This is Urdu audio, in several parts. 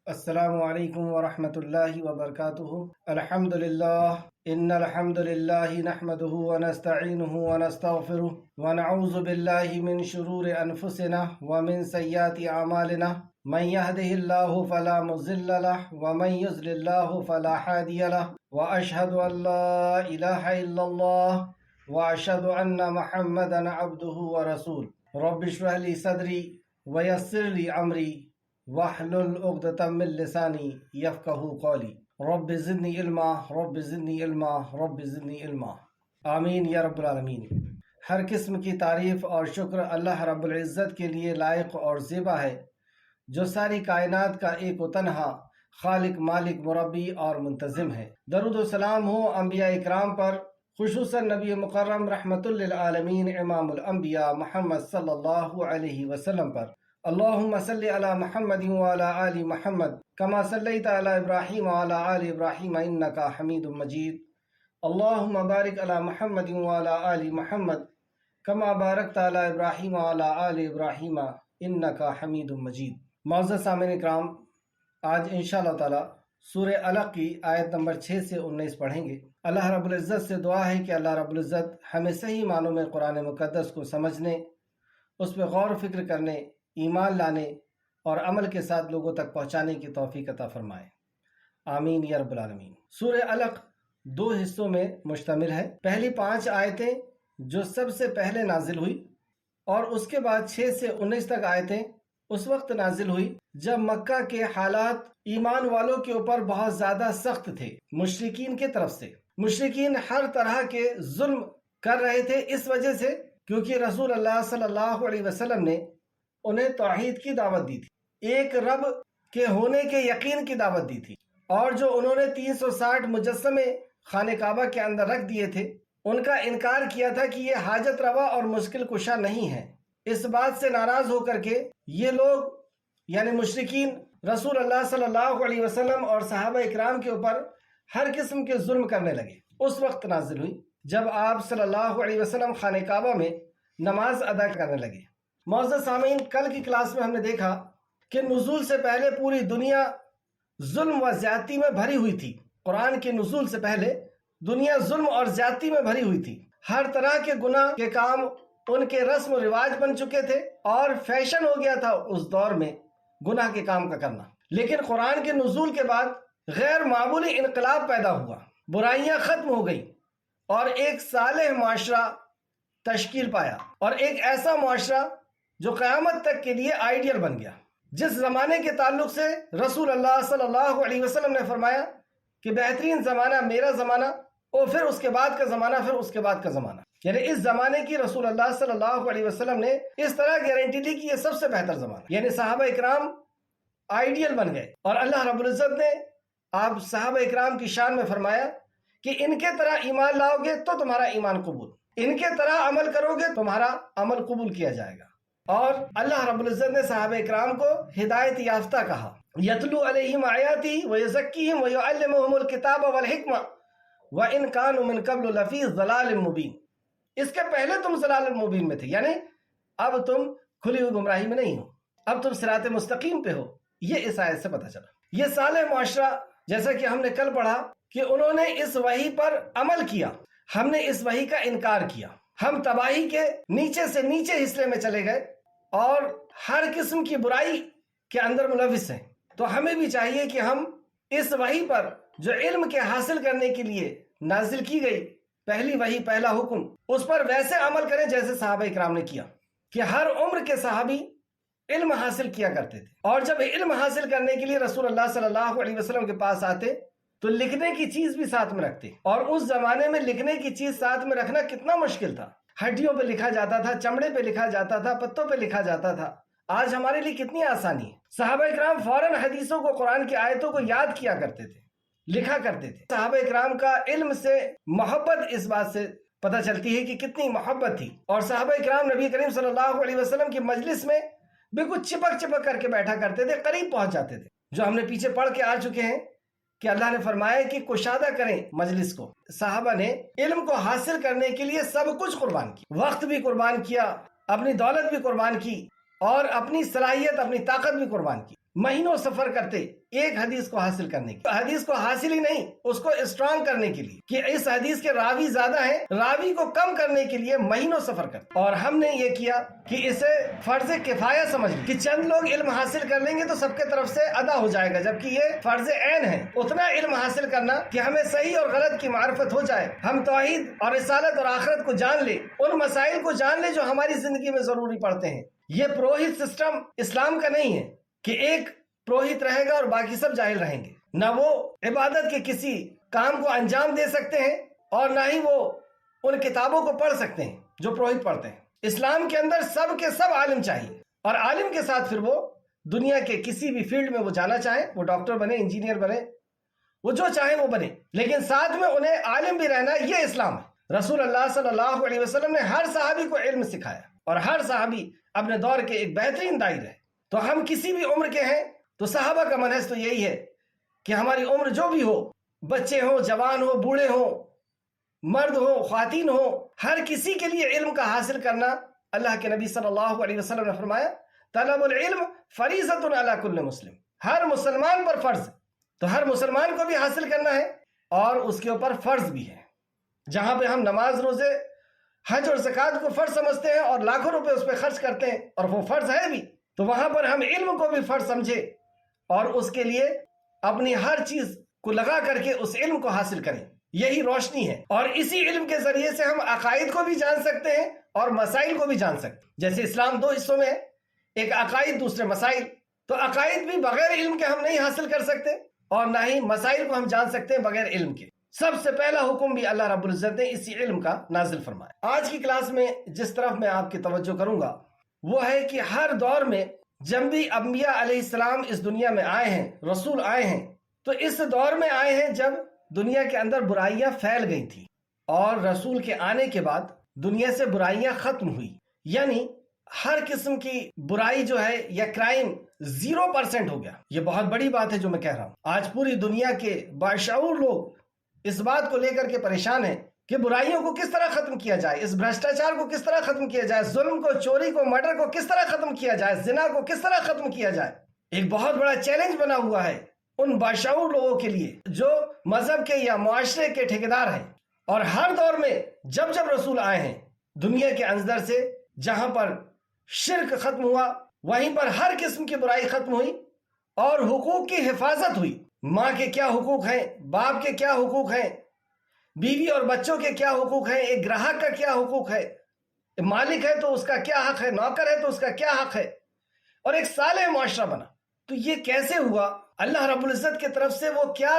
السلام علیکم ورحمۃ اللہ وبرکاتہ۔ الحمد للہ ان الحمد للہ نحمده ونستعینه ونستغفره ونعوذ باللہ من شرور انفسنا ومن سیئات اعمالنا من يهده الله فلا مضل له ومن يضلل الله فلا هادي له واشهد ان لا اله الا الله واشهد ان محمدا عبده ورسوله رب اشرح لي صدري ويسر لي امري واحلل عقدۃ من لسانی یفقہوا قولی رب زدنی علما رب زدنی علما رب زدنی علما آمین یا رب العالمین۔ ہر قسم کی تعریف اور شکر اللہ رب العزت کے لیے لائق اور زیبا ہے، جو ساری کائنات کا ایک و تنہا خالق، مالک، مربی اور منتظم ہے۔ درود و سلام ہو انبیاء اکرام پر، خصوصاً نبی مکرم رحمت للعالمین امام الانبیاء محمد صلی اللہ علیہ وسلم پر۔ اللہم صلی علی محمد وعلی آل محمد کما صلیت علی ابراہیم وعلی آل ابراہیم انکا حمید مجید۔ اللہم بارک علی محمد وعلی آل محمد کما بارکت علی ابراہیم وعلی آل ابراہیم انکا حمید مجید۔ معزز سامعین اکرام، آج انشاءاللہ تعالی سورہ علق کی آیت نمبر 6 سے 19 پڑھیں گے۔ اللہ رب العزت سے دعا ہے کہ اللہ رب العزت ہمیں صحیح معنوں میں قرآن مقدس کو سمجھنے، اس پہ غور و فکر کرنے، ایمان لانے اور عمل کے ساتھ لوگوں تک پہنچانے کی توفیق عطا فرمائے، آمین یا رب العالمین۔ سورہ علق 2 حصوں میں مشتمل ہے۔ پہلی 5 آیتیں جو سب سے پہلے نازل ہوئی، اور اس کے بعد 6 سے 19 تک آیتیں اس وقت نازل ہوئی جب مکہ کے حالات ایمان والوں کے اوپر بہت زیادہ سخت تھے، مشرکین کی طرف سے۔ مشرکین ہر طرح کے ظلم کر رہے تھے، اس وجہ سے کیونکہ رسول اللہ صلی اللہ علیہ وسلم نے انہیں توحید کی دعوت دی تھی، ایک رب کے ہونے کے یقین کی دعوت دی تھی، اور جو انہوں نے 360 مجسمے خانہ کعبہ کے اندر رکھ دیے تھے، ان کا انکار کیا تھا کہ یہ حاجت روا اور مشکل کشا نہیں ہے۔ اس بات سے ناراض ہو کر کے یہ لوگ یعنی مشرکین رسول اللہ صلی اللہ علیہ وسلم اور صحابہ اکرام کے اوپر ہر قسم کے ظلم کرنے لگے۔ اس وقت نازل ہوئی جب آپ صلی اللہ علیہ وسلم خانہ کعبہ میں نماز ادا کرنے لگے۔ معزز سامعین، کل کی کلاس میں ہم نے دیکھا کہ نزول سے پہلے پوری دنیا ظلم و زیادتی میں بھری ہوئی تھی۔ قرآن کے نزول سے پہلے دنیا ظلم اور زیادتی میں بھری ہوئی تھی، ہر طرح کے گناہ کے کام ان کے رسم و رواج بن چکے تھے، اور فیشن ہو گیا تھا اس دور میں گناہ کے کام کا کرنا۔ لیکن قرآن کے نزول کے بعد غیر معمولی انقلاب پیدا ہوا، برائیاں ختم ہو گئی، اور ایک صالح معاشرہ تشکیل پایا، اور ایک ایسا معاشرہ جو قیامت تک کے لیے آئیڈیل بن گیا۔ جس زمانے کے تعلق سے رسول اللہ صلی اللہ علیہ وسلم نے فرمایا کہ بہترین زمانہ میرا زمانہ، اور پھر اس کے بعد کا زمانہ، پھر اس کے بعد کا زمانہ، یعنی اس زمانے کی رسول اللہ صلی اللہ علیہ وسلم نے اس طرح گارنٹی دی کہ یہ سب سے بہتر زمانہ، یعنی صحابہ اکرام آئیڈیل بن گئے۔ اور اللہ رب العزت نے آپ صحابہ اکرام کی شان میں فرمایا کہ ان کے طرح ایمان لاؤ گے تو تمہارا ایمان قبول، ان کے طرح عمل کرو گے تمہارا عمل قبول کیا جائے گا۔ اور اللہ رب العزت نے صحابہ اکرام کو ہدایت یافتہ کہا، یتلو علیہم آیاتی ویزکیہم ویعلمہم الکتاب والحکمہ وان کانوا من قبل لفی ضلال مبین۔ اس کے پہلے تم ضلال مبین میں تھے، یعنی اب تم کھلی ہوئی گمراہی میں نہیں ہو، اب تم صراط مستقیم پہ ہو۔ یہ اس آیت سے پتہ چلا۔ یہ صالح معاشرہ، جیسا کہ ہم نے کل پڑھا کہ انہوں نے اس وحی پر عمل کیا، ہم نے اس وحی کا انکار کیا، ہم تباہی کے نیچے سے نیچے حصے میں چلے گئے اور ہر قسم کی برائی کے اندر ملوث ہیں۔ تو ہمیں بھی چاہیے کہ ہم اس وحی پر جو علم کے حاصل کرنے کے لیے نازل کی گئی پہلی وحی، پہلا حکم، اس پر ویسے عمل کریں جیسے صحابہ اکرام نے کیا، کہ ہر عمر کے صحابی علم حاصل کیا کرتے تھے، اور جب علم حاصل کرنے کے لیے رسول اللہ صلی اللہ علیہ وسلم کے پاس آتے تو لکھنے کی چیز بھی ساتھ میں رکھتے، اور اس زمانے میں لکھنے کی چیز ساتھ میں رکھنا کتنا مشکل تھا۔ ہڈیوں پہ لکھا جاتا تھا، چمڑے پہ لکھا جاتا تھا، پتوں پہ لکھا جاتا تھا۔ آج ہمارے لیے کتنی آسانی ہے۔ صحابہ اکرام فوراً حدیثوں کو، قرآن کی آیتوں کو یاد کیا کرتے تھے، لکھا کرتے تھے۔ صحابہ اکرام کا علم سے محبت اس بات سے پتہ چلتی ہے کہ کتنی محبت تھی، اور صحابہ اکرام نبی کریم صلی اللہ علیہ وسلم کی مجلس میں بالکل چپک چپک کر کے بیٹھا کرتے تھے، قریب پہنچ جاتے تھے، جو ہم نے پیچھے پڑھ کے آ چکے ہیں کہ اللہ نے فرمایا کہ کشادہ کریں مجلس کو۔ صحابہ نے علم کو حاصل کرنے کے لیے سب کچھ قربان کیا، وقت بھی قربان کیا، اپنی دولت بھی قربان کی، اور اپنی صلاحیت، اپنی طاقت بھی قربان کی۔ مہینوں سفر کرتے ایک حدیث کو حاصل کرنے کی، حدیث کو حاصل ہی نہیں اس کو اسٹرانگ کرنے کے لیے کہ اس حدیث کے راوی زیادہ ہیں، راوی کو کم کرنے کے لیے مہینوں سفر کرتے۔ اور ہم نے یہ کیا کہ اسے فرض کفایہ سمجھ لیں کہ چند لوگ علم حاصل کر لیں گے تو سب کے طرف سے ادا ہو جائے گا، جبکہ یہ فرض عین ہے اتنا علم حاصل کرنا کہ ہمیں صحیح اور غلط کی معرفت ہو جائے، ہم توحید اور رسالت اور آخرت کو جان لیں، ان مسائل کو جان لیں جو ہماری زندگی میں ضروری پڑتے ہیں۔ یہ پروہت سسٹم اسلام کا نہیں ہے کہ ایک پروہت رہے گا اور باقی سب جاہل رہیں گے، نہ وہ عبادت کے کسی کام کو انجام دے سکتے ہیں اور نہ ہی وہ ان کتابوں کو پڑھ سکتے ہیں جو پروہت پڑھتے ہیں۔ اسلام کے اندر سب کے سب عالم چاہیے، اور عالم کے ساتھ پھر وہ دنیا کے کسی بھی فیلڈ میں وہ جانا چاہیں، وہ ڈاکٹر بنے، انجینئر بنے، وہ جو چاہیں وہ بنے، لیکن ساتھ میں انہیں عالم بھی رہنا، یہ اسلام ہے۔ رسول اللہ صلی اللہ علیہ وسلم نے ہر صحابی کو علم سکھایا اور ہر صحابی اپنے دور کے ایک بہترین داعی رہے۔ تو ہم کسی بھی عمر کے ہیں تو صحابہ کا منہج تو یہی ہے کہ ہماری عمر جو بھی ہو، بچے ہوں، جوان ہوں، بوڑھے ہوں، مرد ہوں، خواتین ہوں، ہر کسی کے لیے علم کا حاصل کرنا، اللہ کے نبی صلی اللہ علیہ وسلم نے فرمایا طلب العلم فریضۃ علی کل مسلم، ہر مسلمان پر فرض، تو ہر مسلمان کو بھی حاصل کرنا ہے اور اس کے اوپر فرض بھی ہے۔ جہاں پہ ہم نماز، روزے، حج اور زکوٰۃ کو فرض سمجھتے ہیں اور لاکھوں روپے اس پہ خرچ کرتے ہیں اور وہ فرض ہے بھی، تو وہاں پر ہم علم کو بھی فرض سمجھے اور اس کے لیے اپنی ہر چیز کو لگا کر کے اس علم کو حاصل کریں، یہی روشنی ہے۔ اور اسی علم کے ذریعے سے ہم عقائد کو بھی جان سکتے ہیں اور مسائل کو بھی جان سکتے ہیں۔ جیسے اسلام دو حصوں میں ہے، ایک عقائد، دوسرے مسائل، تو عقائد بھی بغیر علم کے ہم نہیں حاصل کر سکتے اور نہ ہی مسائل کو ہم جان سکتے ہیں بغیر علم کے۔ سب سے پہلا حکم بھی اللہ رب العزت نے اسی علم کا نازل فرمایا۔ آج کی کلاس میں جس طرف میں آپ کی توجہ کروں گا وہ ہے کہ ہر دور میں جب بھی انبیاء علیہ السلام اس دنیا میں آئے ہیں، رسول آئے ہیں، تو اس دور میں آئے ہیں جب دنیا کے اندر برائیاں پھیل گئی تھی، اور رسول کے آنے کے بعد دنیا سے برائیاں ختم ہوئی، یعنی ہر قسم کی برائی جو ہے یا کرائم 0% ہو گیا۔ یہ بہت بڑی بات ہے جو میں کہہ رہا ہوں۔ آج پوری دنیا کے باشعور لوگ اس بات کو لے کر کے پریشان ہیں کہ برائیوں کو کس طرح ختم کیا جائے، اس بھرشٹاچار کو کس طرح ختم کیا جائے، ظلم کو، چوری کو، مرڈر کو کس طرح ختم کیا جائے، زنا کو کس طرح ختم کیا جائے۔ ایک بہت بڑا چیلنج بنا ہوا ہے ان باشعور لوگوں کے لیے جو مذہب کے یا معاشرے کے ٹھیکیدار ہیں۔ اور ہر دور میں جب جب رسول آئے ہیں، دنیا کے اندر سے جہاں پر شرک ختم ہوا وہیں پر ہر قسم کی برائی ختم ہوئی اور حقوق کی حفاظت ہوئی۔ ماں کے کیا حقوق ہیں، باپ کے کیا حقوق ہیں، بیوی اور بچوں کے کیا حقوق ہیں، ایک گراہک کا کیا حقوق ہے، مالک ہے تو اس کا کیا حق ہے، نوکر ہے تو اس کا کیا حق ہے، اور ایک صالح معاشرہ بنا۔ تو یہ کیسے ہوا؟ اللہ رب العزت کی طرف سے وہ کیا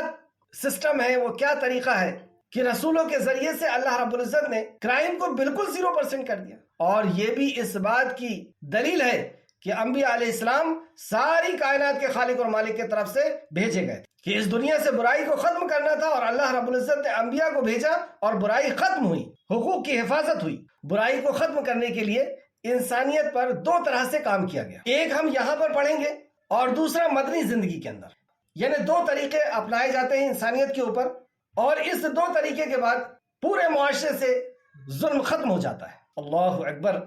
سسٹم ہے، وہ کیا طریقہ ہے کہ رسولوں کے ذریعے سے اللہ رب العزت نے کرائم کو بالکل 0% کر دیا۔ اور یہ بھی اس بات کی دلیل ہے کہ انبیاء علیہ السلام ساری کائنات کے خالق اور مالک کی طرف سے بھیجے گئے کہ اس دنیا سے برائی کو ختم کرنا تھا، اور اللہ رب العزت نے انبیاء کو بھیجا اور برائی ختم ہوئی، حقوق کی حفاظت ہوئی۔ برائی کو ختم کرنے کے لیے انسانیت پر 2 طرح سے کام کیا گیا، ایک ہم یہاں پر پڑھیں گے اور دوسرا مدنی زندگی کے اندر، یعنی 2 طریقے اپنائے جاتے ہیں انسانیت کے اوپر، اور اس 2 طریقے کے بعد پورے معاشرے سے ظلم ختم ہو جاتا ہے۔ اللہ اکبر،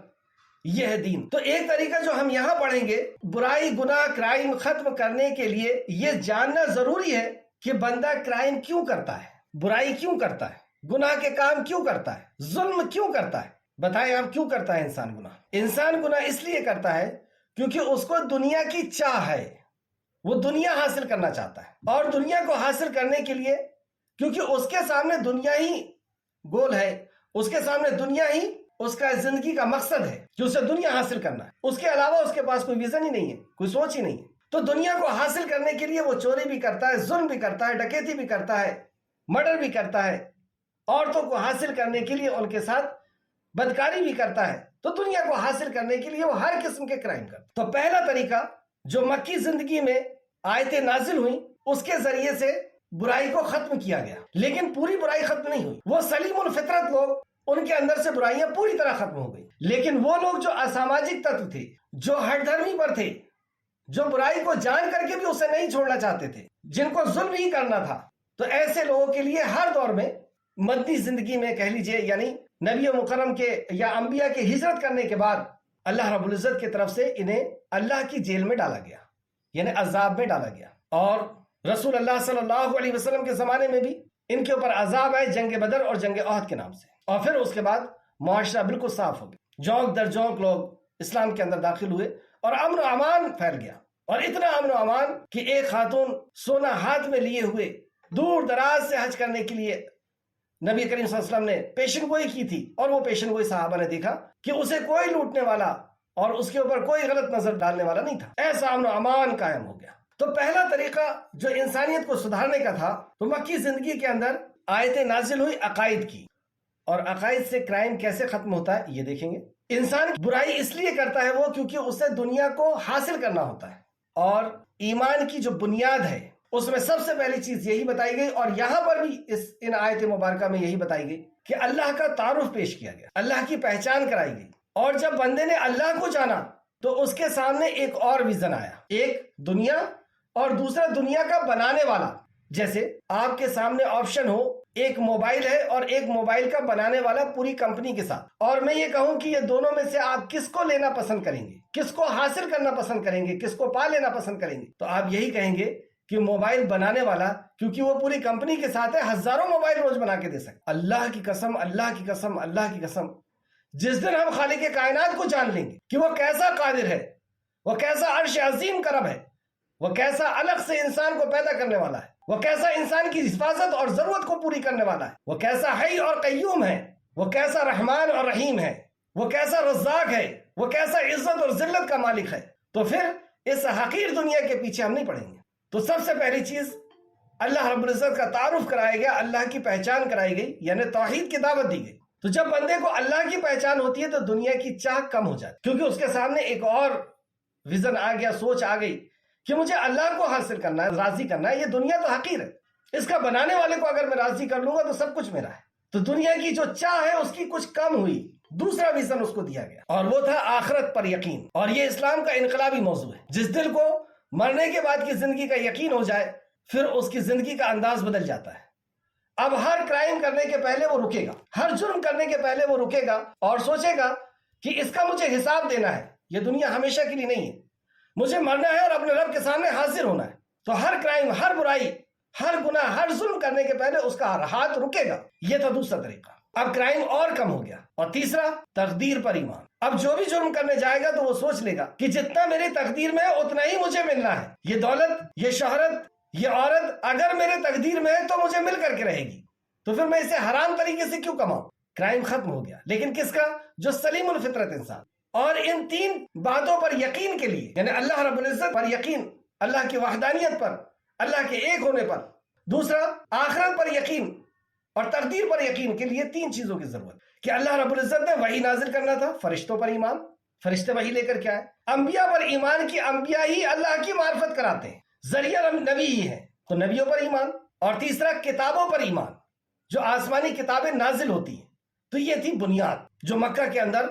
یہ ہے دین۔ تو ایک طریقہ جو ہم یہاں پڑھیں گے، برائی، گناہ، کرائم ختم کرنے کے لیے یہ جاننا ضروری ہے کہ بندہ کرائم کیوں کرتا ہے، برائی کیوں کرتا ہے، گناہ کے کام کیوں کرتا ہے، ظلم کیوں کرتا ہے۔ بتائیں آپ کیوں کرتا ہے انسان گناہ؟ انسان گناہ اس لیے کرتا ہے کیونکہ اس کو دنیا کی چاہ ہے، وہ دنیا حاصل کرنا چاہتا ہے، اور دنیا کو حاصل کرنے کے لیے کیونکہ اس کے سامنے دنیا ہی گول ہے، اس کے سامنے دنیا ہی اس کا زندگی کا مقصد ہے کہ اسے دنیا حاصل کرنا ہے، اس کے علاوہ اس کے پاس کوئی ویژن ہی نہیں ہے، کوئی سوچ ہی نہیں ہے۔ تو دنیا کو حاصل کرنے کے لیے وہ چوری بھی کرتا ہے، ظلم بھی کرتا ہے، ڈکیتی بھی کرتا ہے، مرڈر بھی کرتا ہے، عورتوں کو حاصل کرنے کے لیے ان کے ساتھ بدکاری بھی کرتا ہے۔ تو دنیا کو حاصل کرنے کے لیے وہ ہر قسم کے کرائم کرتا ہے۔ تو پہلا طریقہ جو مکی زندگی میں آیتیں نازل ہوئیں اس کے ذریعے سے برائی کو ختم کیا گیا، لیکن پوری برائی ختم نہیں ہوئی۔ وہ سلیم الفطرت لوگ، ان کے اندر سے برائیاں پوری طرح ختم ہو گئی، لیکن وہ لوگ جو اساماجک تتو تھے، جو ہٹ دھرمی پر تھے، جو برائی کو جان کر کے بھی اسے نہیں چھوڑنا چاہتے تھے، جن کو ظلم ہی کرنا تھا، تو ایسے لوگوں کے لیے ہر دور میں مدنی زندگی میں کہہ لیجئے، یعنی نبی مکرم کے یا انبیاء کے ہجرت کرنے کے بعد اللہ رب العزت کی طرف سے انہیں اللہ کی جیل میں ڈالا گیا، یعنی عذاب میں ڈالا گیا. اور رسول اللہ صلی اللہ علیہ وسلم کے زمانے میں بھی ان کے اوپر عذاب آئے جنگ بدر اور جنگ احد کے نام سے. اور پھر اس کے بعد معاشرہ بالکل صاف ہو گیا. جونک در جونک لوگ اسلام کے اندر داخل ہوئے اور امن و امان پھیل گیا. اور اتنا امن و امان کہ ایک خاتون سونا ہاتھ میں لیے ہوئے دور دراز سے حج کرنے کے لیے نبی کریم صلی اللہ علیہ وسلم نے پیشن گوئی کی تھی. اور وہ پیشن گوئی صحابہ نے دیکھا کہ اسے کوئی لوٹنے والا اور اس کے اوپر کوئی غلط نظر ڈالنے والا نہیں تھا. ایسا امن و امان قائم ہو گیا. تو پہلا طریقہ جو انسانیت کو سدھارنے کا تھا تو مکی زندگی کے اندر آیتیں نازل ہوئی عقائد کی. اور عقائد سے کرائم کیسے ختم ہوتا ہے یہ دیکھیں گے. انسان برائی اس لیے کرتا ہے وہ کیونکہ اسے دنیا کو حاصل کرنا ہوتا ہے. اور ایمان کی جو بنیاد ہے اس میں سب سے پہلی چیز یہی بتائی گئی. اور یہاں پر بھی ان آیت مبارکہ میں یہی بتائی گئی کہ اللہ کا تعارف پیش کیا گیا, اللہ کی پہچان کرائی گئی. اور جب بندے نے اللہ کو جانا تو اس کے سامنے ایک اور ویژن آیا, ایک دنیا اور دوسرا دنیا کا بنانے والا. جیسے آپ کے سامنے آپشن ہو, ایک موبائل ہے اور ایک موبائل کا بنانے والا پوری کمپنی کے ساتھ, اور میں یہ کہوں کہ یہ دونوں میں سے آپ کس کو لینا پسند کریں گے, کس کو حاصل کرنا پسند کریں گے, کس کو پا لینا پسند کریں گے, تو آپ یہی کہیں گے کہ موبائل بنانے والا, کیونکہ وہ پوری کمپنی کے ساتھ ہے, ہزاروں موبائل روز بنا کے دے سکتے. اللہ کی قسم, اللہ کی قسم, اللہ کی قسم, جس دن ہم خالق کائنات کو جان لیں گے کہ وہ کیسا قادر ہے, وہ کیسا عرش عظیم کا رب ہے, وہ کیسا الگ سے انسان کو پیدا کرنے والا ہے, وہ کیسا انسان کی حفاظت اور ضرورت کو پوری کرنے والا ہے, وہ کیسا حی اور قیوم ہے, وہ کیسا رحمان اور رحیم ہے, وہ کیسا رزاق ہے, وہ کیسا عزت اور ذلت کا مالک ہے. تو پھر اس حقیر دنیا کے پیچھے ہم نہیں پڑیں گے. تو سب سے پہلی چیز اللہ رب العزت کا تعارف کرایا گیا, اللہ کی پہچان کرائی گئی, یعنی توحید کی دعوت دی گئی. تو جب بندے کو اللہ کی پہچان ہوتی ہے تو دنیا کی چاہ کم ہو جاتی, کیونکہ اس کے سامنے ایک اور ویژن آ گیا, سوچ آ گئی کہ مجھے اللہ کو حاصل کرنا ہے, راضی کرنا ہے. یہ دنیا تو حقیر ہے, اس کا بنانے والے کو اگر میں راضی کر لوں گا تو سب کچھ میرا ہے. تو دنیا کی جو چاہ ہے اس کی کچھ کم ہوئی. دوسرا ویژن اس کو دیا گیا اور وہ تھا آخرت پر یقین. اور یہ اسلام کا انقلابی موضوع ہے. جس دل کو مرنے کے بعد کی زندگی کا یقین ہو جائے پھر اس کی زندگی کا انداز بدل جاتا ہے. اب ہر کرائم کرنے کے پہلے وہ رکے گا, ہر جرم کرنے کے پہلے وہ رکے گا اور سوچے گا کہ اس کا مجھے حساب دینا ہے. یہ دنیا ہمیشہ کے لیے نہیں ہے, مجھے مرنا ہے اور اپنے رب کے سامنے حاضر ہونا ہے. تو ہر کرائم, ہر برائی, ہر گناہ, ہر ظلم کرنے کے پہلے اس کا ہاتھ رکے گا. یہ تھا دوسرا طریقہ. اب کرائم اور کم ہو گیا. اور تیسرا, تقدیر پر ایمان. اب جو بھی جرم کرنے جائے گا تو وہ سوچ لے گا کہ جتنا میری تقدیر میں ہے اتنا ہی مجھے ملنا ہے. یہ دولت, یہ شہرت, یہ عورت اگر میرے تقدیر میں ہے تو مجھے مل کر کے رہے گی, تو پھر میں اسے حرام طریقے سے کیوں کماؤں. کرائم ختم ہو گیا. لیکن کس کا؟ جو سلیم الفطرت انسان. اور ان تین باتوں پر یقین کے لیے, یعنی اللہ رب العزت پر یقین, اللہ کی وحدانیت پر, اللہ کے ایک ہونے پر, دوسرا آخرت پر یقین اور تقدیر پر یقین کے لیے تین چیزوں کی ضرورت. کہ اللہ رب العزت نے وحی نازل کرنا تھا, فرشتوں پر ایمان, فرشتے وحی لے کر کے آئے. انبیاء پر ایمان کی انبیاء ہی اللہ کی معرفت کراتے ہیں, ذریعہ نبی ہی ہے, تو نبیوں پر ایمان. اور تیسرا کتابوں پر ایمان, جو آسمانی کتابیں نازل ہوتی ہیں. تو یہ تھی بنیاد جو مکہ کے اندر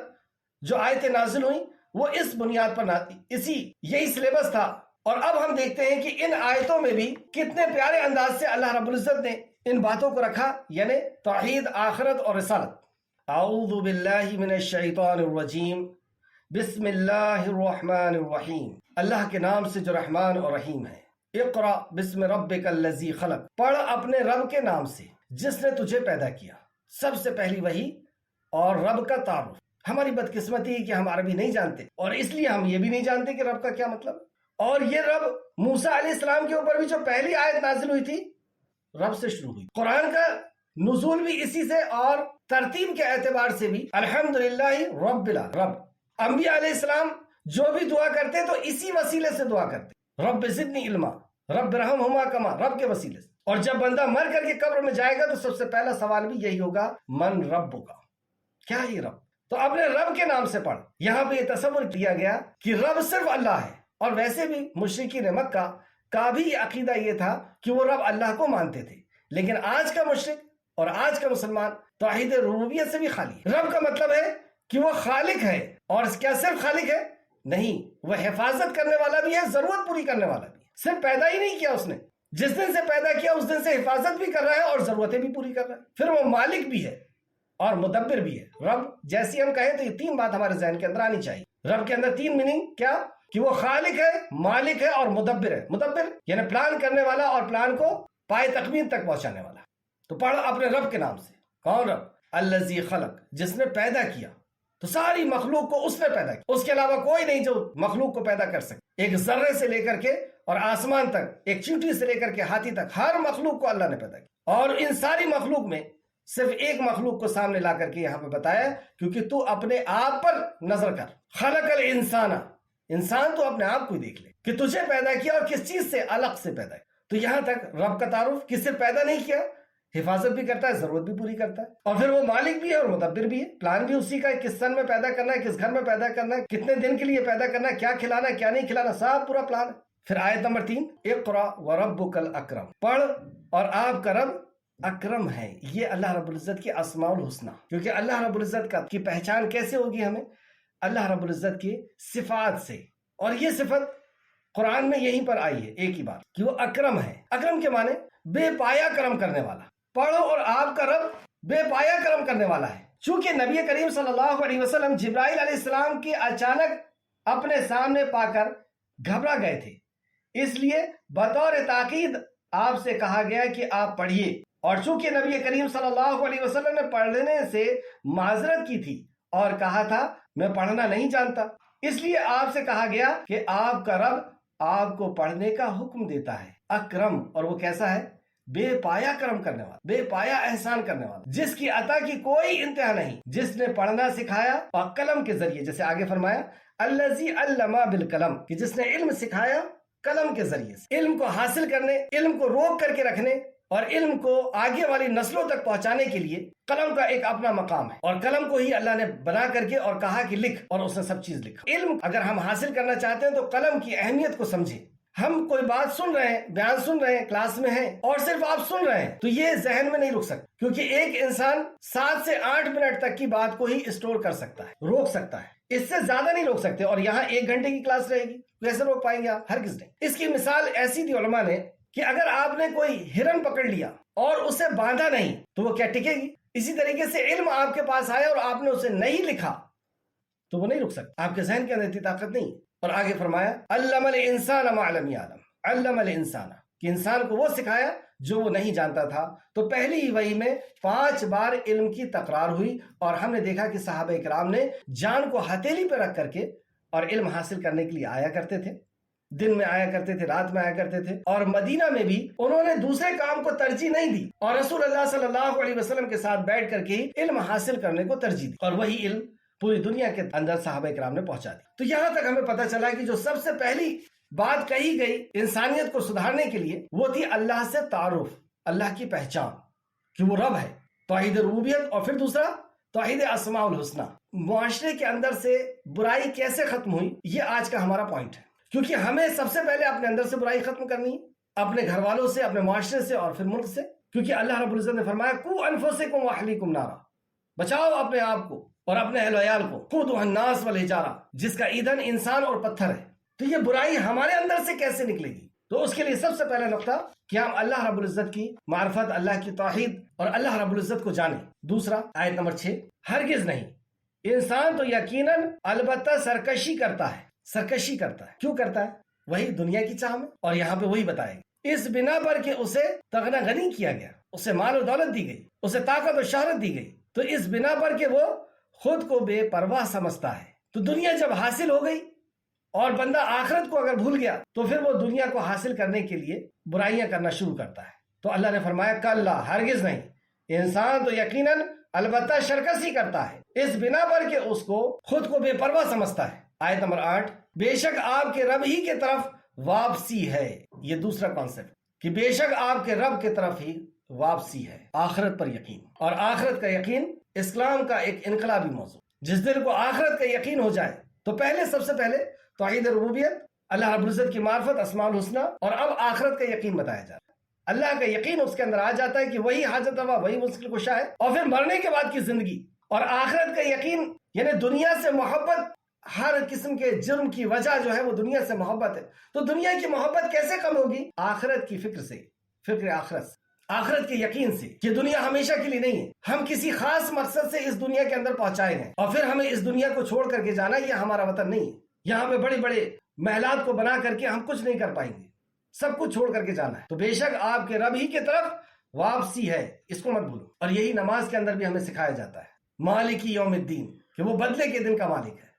جو آیتیں نازل ہوئیں وہ اس بنیاد پر یہی سلیبس تھا. اور اب ہم دیکھتے ہیں کہ ان آیتوں میں بھی کتنے پیارے انداز سے اللہ رب العزت نے ان باتوں کو رکھا, یعنی توحید, آخرت اور رسالت. اعوذ باللہ من الشیطان الرجیم, بسم اللہ الرحمن الرحیم. اللہ کے نام سے جو رحمان اور رحیم ہے. اقرأ بسم ربک الذی خلق, پڑھ اپنے رب کے نام سے جس نے تجھے پیدا کیا. سب سے پہلی وحی اور رب کا تعارف. ہماری بدقسمتی ہے کہ ہم عربی نہیں جانتے اور اس لیے ہم یہ بھی نہیں جانتے کہ رب کا کیا مطلب. اور یہ رب موسیٰ علیہ السلام کے اوپر بھی جو پہلی آیت نازل ہوئی تھی رب سے شروع ہوئی. قرآن کا نزول بھی اسی سے, اور ترتیب کے اعتبار سے بھی الحمدللہ رب العالمین. انبیاء علیہ السلام جو بھی دعا کرتے تو اسی وسیلے سے دعا کرتے, رب زدنی علما, رب رحمہما کما, رب کے وسیلے سے. اور جب بندہ مر کر کے قبر میں جائے گا تو سب سے پہلا سوال بھی یہی ہوگا, من ربک, کیا یہ رب. تو اپنے رب کے نام سے پڑھ. یہاں پہ یہ تصور کیا گیا کہ رب صرف اللہ ہے. اور ویسے بھی مشرکین مکہ کا بھی عقیدہ یہ تھا کہ وہ رب اللہ کو مانتے تھے. لیکن آج کا مشرک اور آج کا مسلمان توحید ربوبیت سے بھی خالی ہے. رب کا مطلب ہے کہ وہ خالق ہے, اور کیا صرف خالق ہے؟ نہیں, وہ حفاظت کرنے والا بھی ہے, ضرورت پوری کرنے والا بھی ہے. صرف پیدا ہی نہیں کیا اس نے, جس دن سے پیدا کیا اس دن سے حفاظت بھی کر رہا ہے اور ضرورتیں بھی پوری کر رہا ہے. پھر وہ مالک بھی ہے اور مدبر بھی ہے. رب جیسی ہم کہیں تو یہ تین بات ہمارے ذہن کے اندر آنی چاہیے. رب کے اندر تین میننگ کیا؟ کہ وہ خالق ہے، مالک ہے اور مدبر ہے۔ مدبر یعنی پلان کرنے والا اور پلان کو پائے تکمیل تک پہنچانے والا۔ تو پڑھ اپنے رب کے نام سے۔ کون رب؟ الذی خلق، جس نے پیدا کیا۔ تو ساری مخلوق کو اس نے پیدا کیا، اس کے علاوہ کوئی نہیں جو مخلوق کو پیدا کر سکے۔ ایک ذرے سے لے کر کے اور آسمان تک، ایک چیونٹی سے لے کر کے ہاتھی تک، ہر مخلوق کو اللہ نے پیدا کیا۔ اور ان ساری مخلوق میں صرف ایک مخلوق کو سامنے لا کر کے یہاں پہ بتایا، کیونکہ تو اپنے آپ پر نظر کر۔ خلق الانسان، انسان تو اپنے آپ کو ہی دیکھ لے کہ تجھے پیدا کیا اور کس چیز سے، الگ سے پیدا کیا۔ تو یہاں تک رب کا تعارف، کس سے پیدا نہیں کیا، حفاظت بھی کرتا ہے، ضرورت بھی پوری کرتا ہے، اور پھر وہ مالک بھی ہے اور مدبر بھی ہے۔ پلان بھی اسی کا ہے، کس سن میں پیدا کرنا ہے، کس گھر میں پیدا کرنا ہے، کتنے دن کے لیے پیدا کرنا ہے، کیا کھلانا ہے کیا نہیں کھلانا، سب پورا پلان ہے۔ پھر آیت نمبر 3، اقرا وربک الاکرم، پڑھ اور آپ کا رب اکرم ہے۔ یہ اللہ رب العزت کی اسماء الحسنی، کیونکہ اللہ رب العزت کی پہچان کیسے ہوگی ہمیں؟ اللہ رب العزت کی صفات سے، اور یہ صفت قرآن میں یہیں پر آئی ہے ایک ہی بار، کہ وہ اکرم ہے۔ اکرم کے معنی بے پایا کرم کرنے والا۔ پڑھو اور آپ کا رب بے پایا کرم کرنے والا ہے۔ چونکہ نبی کریم صلی اللہ علیہ وسلم جبرائیل علیہ السلام کی اچانک اپنے سامنے پا کر گھبرا گئے تھے، اس لیے بطور تاکید آپ سے کہا گیا کہ آپ پڑھیے، اور چونکہ نبی کریم صلی اللہ علیہ وسلم نے پڑھنے سے معذرت کی تھی اور کہا تھا میں پڑھنا نہیں جانتا، اس لیے آپ سے کہا گیا کہ آپ کا رب آپ کو پڑھنے کا حکم دیتا ہے۔ اکرم، اور وہ کیسا ہے؟ بے پایا کرم کرنے والا، بے پایا احسان کرنے والا، جس کی عطا کی کوئی انتہا نہیں، جس نے پڑھنا سکھایا اور قلم کے ذریعے، جیسے آگے فرمایا الذی علم بالقلم، کہ جس نے علم سکھایا قلم کے ذریعے سے، علم کو حاصل کرنے، علم کو روک کر کے رکھنے اور علم کو آگے والی نسلوں تک پہنچانے کے لیے قلم کا ایک اپنا مقام ہے، اور قلم کو ہی اللہ نے بنا کر کے اور کہا کہ لکھ، اور اس نے سب چیز لکھا۔ علم اگر ہم حاصل کرنا چاہتے ہیں تو قلم کی اہمیت کو سمجھیں۔ ہم کوئی بات سن رہے ہیں، بیان سن رہے ہیں، کلاس میں ہیں، اور صرف آپ سن رہے ہیں تو یہ ذہن میں نہیں رک سکتا، کیونکہ ایک انسان 7 سے 8 منٹ تک کی بات کو ہی اسٹور کر سکتا ہے، روک سکتا ہے، اس سے زیادہ نہیں روک سکتے۔ اور یہاں 1 گھنٹے کی کلاس رہے گی، کیسے روک پائیں گے آپ؟ ہرگز نہیں۔ اس کی مثال ایسی دی علماء نے کہ اگر آپ نے کوئی ہرن پکڑ لیا اور اسے باندھا نہیں تو وہ کیا ٹکے گی؟ اسی طریقے سے علم آپ کے پاس آیا اور آپ نے اسے نہیں لکھا تو وہ نہیں رک سکتا، آپ کے ذہن کے اندر اتنی طاقت نہیں۔ اور آگے فرمایا علم الانسان ما لم یعلم، علم الانسان، کہ انسان کو وہ سکھایا جو وہ نہیں جانتا تھا۔ تو پہلی ہی وحی میں 5 بار علم کی تکرار ہوئی، اور ہم نے دیکھا کہ صحابہ کرام نے جان کو ہتھیلی پہ رکھ کر کے اور علم حاصل کرنے کے لیے آیا کرتے تھے، دن میں آیا کرتے تھے، رات میں آیا کرتے تھے، اور مدینہ میں بھی انہوں نے دوسرے کام کو ترجیح نہیں دی، اور رسول اللہ صلی اللہ علیہ وسلم کے ساتھ بیٹھ کر کے علم حاصل کرنے کو ترجیح دی، اور وہی علم پوری دنیا کے اندر صحابہ کرام نے پہنچا دی۔ تو یہاں تک ہمیں پتہ چلا کہ جو سب سے پہلی بات کہی گئی انسانیت کو سدھارنے کے لیے وہ تھی اللہ سے تعارف، اللہ کی پہچان کہ وہ رب ہے، توحید ربوبیت، اور پھر دوسرا توحید اسماء الحسنی۔ معاشرے کے اندر سے برائی کیسے ختم ہوئی، یہ آج کا ہمارا پوائنٹ ہے، کیونکہ ہمیں سب سے پہلے اپنے اندر سے برائی ختم کرنی ہے، اپنے گھر والوں سے، اپنے معاشرے سے، اور پھر ملک سے، کیونکہ اللہ رب العزت نے فرمایا قو انفسکم واہلیکم نارا، بچاؤ اپنے آپ کو اور اپنے اہل و عیال کو، قودھا الناس والحجارہ، جس کا ایندھن انسان اور پتھر ہے۔ تو یہ برائی ہمارے اندر سے کیسے نکلے گی؟ تو اس کے لیے سب سے پہلا نقطہ کہ ہم اللہ رب العزت کی معرفت، اللہ کی توحید اور اللہ رب العزت کو جانیں۔ دوسرا آیت نمبر 6، ہرگز نہیں، انسان تو یقیناً البتہ سرکشی کرتا ہے۔ سرکشی کرتا ہے، کیوں کرتا ہے؟ وہی دنیا کی چاہ میں، اور یہاں پہ وہی بتائے گا، اس بنا پر کہ اسے تغنا غنی کیا گیا، اسے مال و دولت دی گئی، اسے طاقت و شہرت دی گئی، تو اس بنا پر کہ وہ خود کو بے پرواہ سمجھتا ہے۔ تو دنیا جب حاصل ہو گئی اور بندہ آخرت کو اگر بھول گیا تو پھر وہ دنیا کو حاصل کرنے کے لیے برائیاں کرنا شروع کرتا ہے۔ تو اللہ نے فرمایا کلا، ہرگز نہیں، انسان تو یقیناً البتہ سرکشی کرتا ہے، اس بنا پر کہ اس کو خود کو بے پرواہ سمجھتا ہے۔ آیت نمبر 8، بے شک آپ کے رب ہی کے طرف واپسی ہے۔ یہ دوسرا کانسیپٹ کہ بے شک آپ کے رب کے طرف ہی واپسی ہے، آخرت پر یقین، اور آخرت کا یقین اسلام کا ایک انقلابی موضوع۔ جس دل کو آخرت کا یقین ہو جائے تو پہلے سب سے پہلے توحید ربوبیت، اللہ رب العزت کی معرفت، اسماء الحسنی، اور اب آخرت کا یقین بتایا جاتا ہے۔ اللہ کا یقین اس کے اندر آ جاتا ہے کہ وہی حاجت روا، وہی مشکل کشا ہے، اور پھر مرنے کے بعد کی زندگی اور آخرت کا یقین، یعنی دنیا سے محبت، ہر قسم کے جرم کی وجہ جو ہے وہ دنیا سے محبت ہے۔ تو دنیا کی محبت کیسے کم ہوگی؟ آخرت کی فکر سے، فکر آخرت سے، آخرت کے یقین سے کہ دنیا ہمیشہ کے لیے نہیں ہے، ہم کسی خاص مقصد سے اس دنیا کے اندر پہنچائے ہیں، اور پھر ہمیں اس دنیا کو چھوڑ کر کے جانا، یہ ہمارا وطن نہیں ہے۔ یہاں پہ بڑے بڑے محلات کو بنا کر کے ہم کچھ نہیں کر پائیں گے، سب کچھ چھوڑ کر کے جانا ہے۔ تو بے شک آپ کے رب ہی کی طرف واپسی ہے، اس کو مت بھولو۔ اور یہی نماز کے اندر بھی ہمیں سکھایا جاتا ہے، مالک یوم الدین، کہ وہ بدلے کے دن کا مالک ہے،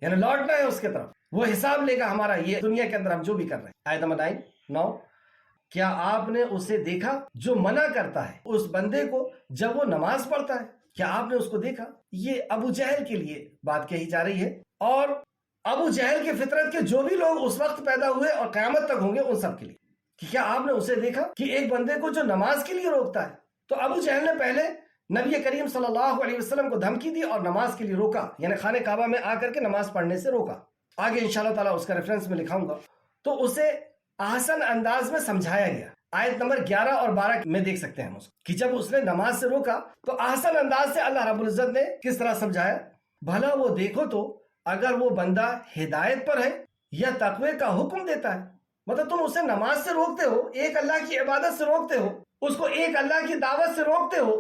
یعنی لوٹنا ہے اس کے طرف، وہ حساب لے گا ہمارا یہ دنیا کے اندر ہم جو بھی کر رہے ہیں۔ آیت نمبر 9 کیا آپ نے اسے دیکھا جو منع کرتا ہے اس بندے کو جب وہ نماز پڑھتا ہے؟ کیا آپ نے اس کو دیکھا؟ یہ ابو جہل کے لیے بات کہی جا رہی ہے، اور ابو جہل کی فطرت کے جو بھی لوگ اس وقت پیدا ہوئے اور قیامت تک ہوں گے ان سب کے لیے، کہ کیا آپ نے اسے دیکھا کہ ایک بندے کو جو نماز کے لیے روکتا ہے؟ تو ابو جہل نے پہلے نبی کریم صلی اللہ علیہ وسلم کو دھمکی دی اور نماز کے لیے روکا، یعنی خانہ کعبہ میں آ کر کے نماز پڑھنے سے روکا۔ آگے انشاءاللہ تعالیٰ اس کا ریفرنس میں لکھاؤں گا۔ تو اسے احسن انداز میں سمجھایا گیا، آیت نمبر 11 اور 12 میں دیکھ سکتے ہیں ہم اس کو، کہ جب اس نے نماز سے روکا تو احسن انداز سے اللہ رب العزت نے کس طرح سمجھایا، بھلا وہ دیکھو تو اگر وہ بندہ ہدایت پر ہے یا تقوی کا حکم دیتا ہے۔ مطلب تم اسے نماز سے روکتے ہو، ایک اللہ کی عبادت سے روکتے ہو، اس کو ایک اللہ کی دعوت سے روکتے ہو،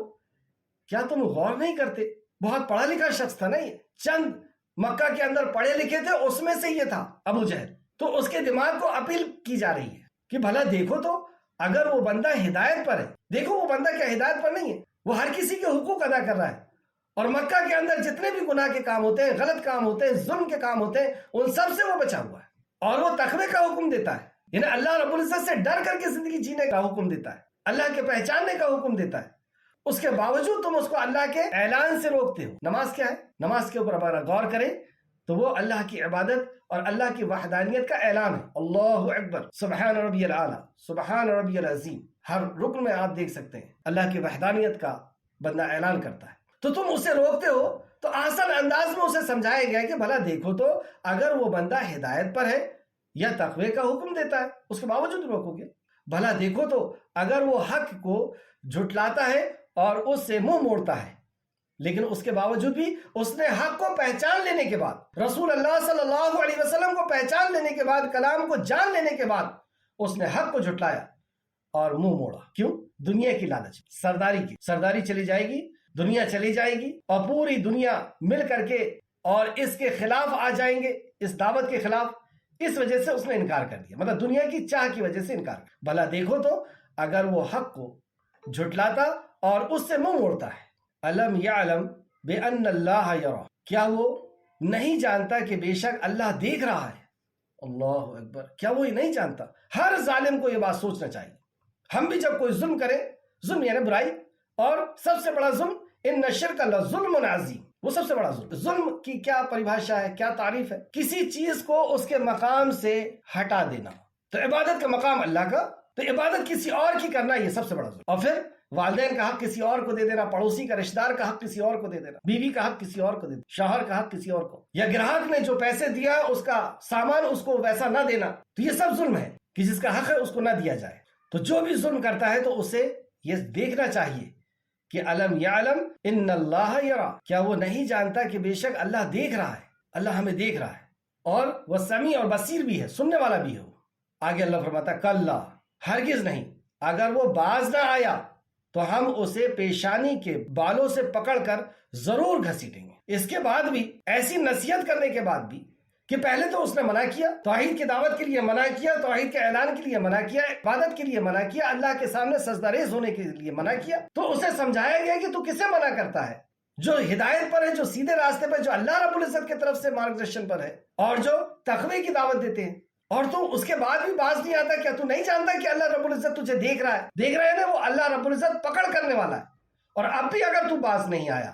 کیا تم غور نہیں کرتے؟ بہت پڑھا لکھا شخص تھا نا یہ، چند مکہ کے اندر پڑھے لکھے تھے، اس میں سے یہ تھا ابو جہل۔ تو اس کے دماغ کو اپیل کی جا رہی ہے کہ بھلا دیکھو تو اگر وہ بندہ ہدایت پر ہے، دیکھو وہ بندہ کیا ہدایت پر نہیں ہے، وہ ہر کسی کے حقوق ادا کر رہا ہے، اور مکہ کے اندر جتنے بھی گناہ کے کام ہوتے ہیں، غلط کام ہوتے ہیں، ظلم کے کام ہوتے ہیں، ان سب سے وہ بچا ہوا ہے، اور وہ تقوی کا حکم دیتا ہے، یعنی اللہ رب العزت سے ڈر کر کے زندگی جینے کا حکم دیتا ہے، اللہ کے پہچاننے کا حکم دیتا ہے۔ اس کے باوجود تم اس کو اللہ کے اعلان سے روکتے ہو۔ نماز کیا ہے؟ نماز کے اوپر اگر غور کریں تو وہ اللہ کی عبادت اور اللہ کی وحدانیت کا اعلان ہے۔ اللہ اکبر، سبحان ربی العالی، سبحان ربی العظیم، ہر رکن میں آپ دیکھ سکتے ہیں اللہ کی وحدانیت کا بندہ اعلان کرتا ہے۔ تو تم اسے روکتے ہو، تو آسان انداز میں اسے سمجھایا گیا کہ بھلا دیکھو تو اگر وہ بندہ ہدایت پر ہے یا تقوی کا حکم دیتا ہے، اس کے باوجود روکو گے۔ بھلا دیکھو تو اگر وہ حق کو جھٹلاتا ہے اور اس سے منہ موڑتا ہے، لیکن اس کے باوجود بھی اس نے حق کو پہچان لینے کے بعد، رسول اللہ صلی اللہ علیہ وسلم کو پہچان لینے کے بعد، کلام کو جان لینے کے بعد اس نے حق کو جھٹلایا اور منہ موڑا۔ کیوں؟ دنیا کی لالچ، سرداری کی، سرداری چلی جائے گی، دنیا چلی جائے گی، اور پوری دنیا مل کر کے اور اس کے خلاف آ جائیں گے، اس دعوت کے خلاف۔ اس وجہ سے اس نے انکار کر دیا، مطلب دنیا کی چاہ کی وجہ سے انکار کر۔ بھلا دیکھو تو اگر وہ حق کو جھٹلاتا اور اس سے منہ موڑتا ہے، الم یعلم بان اللہ یرا، کیا وہ نہیں جانتا کہ بے شک اللہ دیکھ رہا ہے؟ اللہ اکبر، کیا وہ یہ نہیں جانتا؟ ہر ظالم کو یہ بات سوچنا چاہیے۔ ہم بھی جب کوئی ظلم کریں، ظلم یعنی برائی، اور سب سے بڑا ظلم ان الشرک لظلم عظیم، وہ سب سے بڑا ظلم۔ ظلم کی کیا پریبھاشا ہے، کیا تعریف ہے؟ کسی چیز کو اس کے مقام سے ہٹا دینا۔ تو عبادت کا مقام اللہ کا، تو عبادت کسی اور کی کرنا، یہ سب سے بڑا ظلم۔ اور پھر والدین کا حق کسی اور کو دے دینا، پڑوسی کا، رشتہ دار کا حق کسی اور کو دے دینا، بیوی کا حق کسی اور کو دے دینا، شوہر کا حق کسی اور کو، یا گراہک نے جو پیسے دیا اس کا سامان اس کو ویسا نہ دینا، تو یہ سب ظلم ہے کہ جس کا حق ہے اس کو نہ دیا جائے۔ تو جو بھی ظلم کرتا ہے تو اسے یہ دیکھنا چاہیے کہ الم یعلم ان اللہ یرا، کیا وہ نہیں جانتا کہ بے شک اللہ دیکھ رہا ہے، اللہ ہمیں دیکھ رہا ہے، اور وہ سمیع اور بصیر بھی ہے، سننے والا بھی ہے۔ آگے اللہ فرماتا کلا، ہرگز نہیں، اگر وہ باز نہ آیا تو ہم اسے پیشانی کے بالوں سے پکڑ کر ضرور گھسیٹیں گے۔ اس کے بعد بھی، ایسی نصیحت کرنے کے بعد بھی، کہ پہلے تو اس نے منع کیا، توحید کی دعوت کے لیے منع کیا، توحید کے اعلان کے لیے منع کیا، عبادت کے لیے منع کیا، اللہ کے سامنے سجدہ ریز ہونے کے لیے منع کیا، تو اسے سمجھایا گیا کہ تو کسے منع کرتا ہے؟ جو ہدایت پر ہے، جو سیدھے راستے پر، جو اللہ رب العزت کی طرف سے مارگدرشن پر ہے، اور جو تقوی کی دعوت دیتے ہیں، اور تو اس کے بعد بھی باز نہیں آتا؟ کیا تو نہیں جانتا کہ اللہ رب العزت تجھے دیکھ رہا ہے؟ دیکھ رہا ہے نا، وہ اللہ رب العزت پکڑ کرنے والا ہے۔ اور اب بھی اگر تو باز نہیں آیا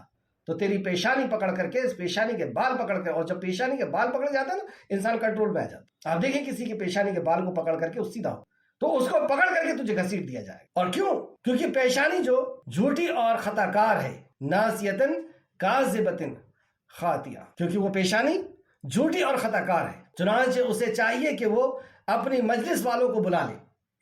تو تیری پیشانی پکڑ کر کے، اس پیشانی کے بال پکڑ کر، اور جب پیشانی کے بال پکڑ جاتے ہیں نا، انسان کنٹرول میں آ جاتا ہے۔ آپ دیکھیں کسی کی پیشانی کے بال کو پکڑ کر کے سیدھا ہو تو اس کو پکڑ کر کے تجھے گھسیٹ دیا جائے۔ اور کیوں؟ کیونکہ پیشانی جو جھوٹی اور خطا کار ہے، ناسیتن کاذبتن خاطیہ، کیونکہ وہ پیشانی جھوٹی اور خطا کار ہے، چنانچہ اسے چاہیے کہ وہ اپنی مجلس والوں کو بلا لے،